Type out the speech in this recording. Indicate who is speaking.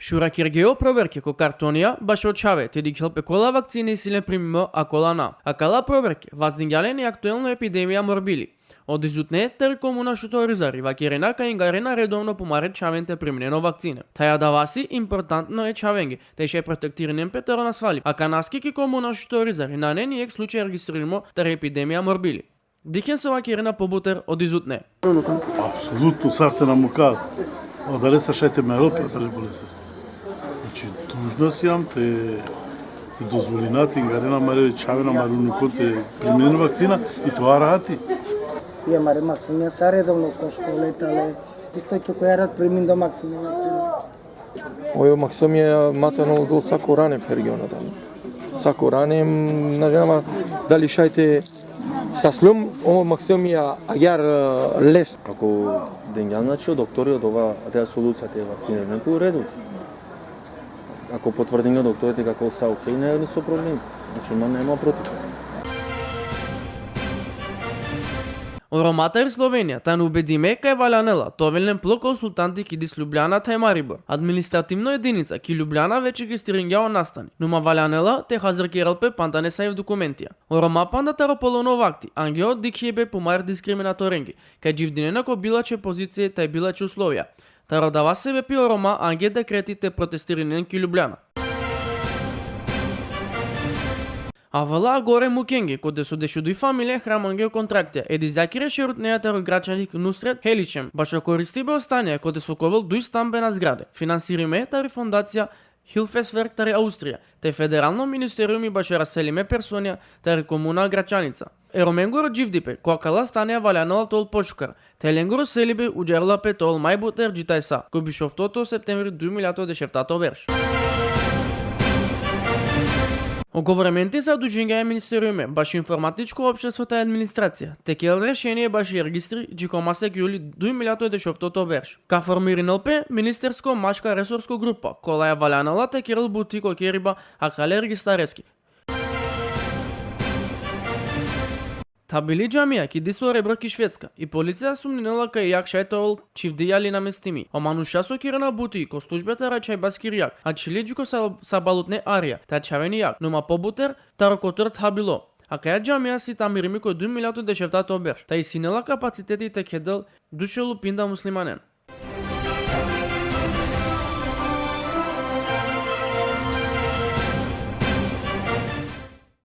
Speaker 1: Shura Kirgeo proverke ko kartonija Bashocave te dikjel pe kola vakcine sile primimo a kola na. A kala proverke vazdingaleni aktuelno epidemija morbili. Od izutne ter komuna šutorizari vakirena ka ingarena redovno pomare čavente primljeno vakcine. Taja davasi importantno je čavenge, te še protektirinem petero nasvali. A kanaski ki komuna šutorizari na ne nijek slučaj registriramo ter epidemija morbili. Дикен со вакирена побутер од изутне.
Speaker 2: Апсолутно сарте на мука. Дали са шајте мерот, дали болесест. Значи, должна си јам те дозволинати, ингарена маре, чавена маре, уникон те примени вакцина и тоа рати.
Speaker 3: Ја маре максимија са редовно ко школета, але исто ќе која рад примин до максимија вакцина.
Speaker 4: Oi maksimia matano do sakurane perioada. Sakurane na jama dali shaite saslum o maksimia agar les.
Speaker 5: Ако денјан начи докториот ова таа солуција е вакцинирање у реду. Ако потврдиме докторите како са окей, не е со проблем. Значи нема против.
Speaker 1: Ороматер Словенија, тан убедиме кај Валјанела, товелен пло консултанти ки дис Лјубљана тај Марибор. Административно единица ки Лјубљана веќе ги стирингјао настани, нума Валјанела те хазркиралпе пантане сајв документија. Орома панда тарополоно вакти, ангео дикјебе помар дискриминаторенги, кај дживдинена ко билаче позиција тај билаче условија. Тародава себе пи Орома анге декретите протестиринен ки Лјубљана. А вала горе мукенги, коде со дешудуј фамилија храманге контракте, еди закире шерут нејатер грачаник Нусрет Хеличем, баш користибе останија коде со ковел дуј стамбена зграде. Финансириме тари фондација Хилфесверк тари Аустрија, те федерално министериуми баше раселиме персонија тари комуна грачаница. Ероменгоро дживдипе, која кала станеа Валјанела тол почкар, те ленгоро селибе уџерла пе тол мајбутер джитајса, кој бишовтото септември 2010 верш. Оговоременти за одужинга е министериуме, баш информатичко општеството е администрација. Текел решение баш и регистри джикомасек јули 2010 верш. Ка формиринелпе министерско машка ресурско група, кола е Валјанела текерл бутико кериба, а кале регистарески. Табили џамија ки дисо ребро ки Шведска и полиција сумнинела кај јак шајтовол чивдијали наместими. Омануша со кирана бути ко службата рајчај баскир јак, а чилиџуко са балутне арија, та чавени јак, нума побутер тарокотор табило. А кај џамија си тамирими кој 2010 обер, та и синела капацитетите кедел душелу пинда муслиманен.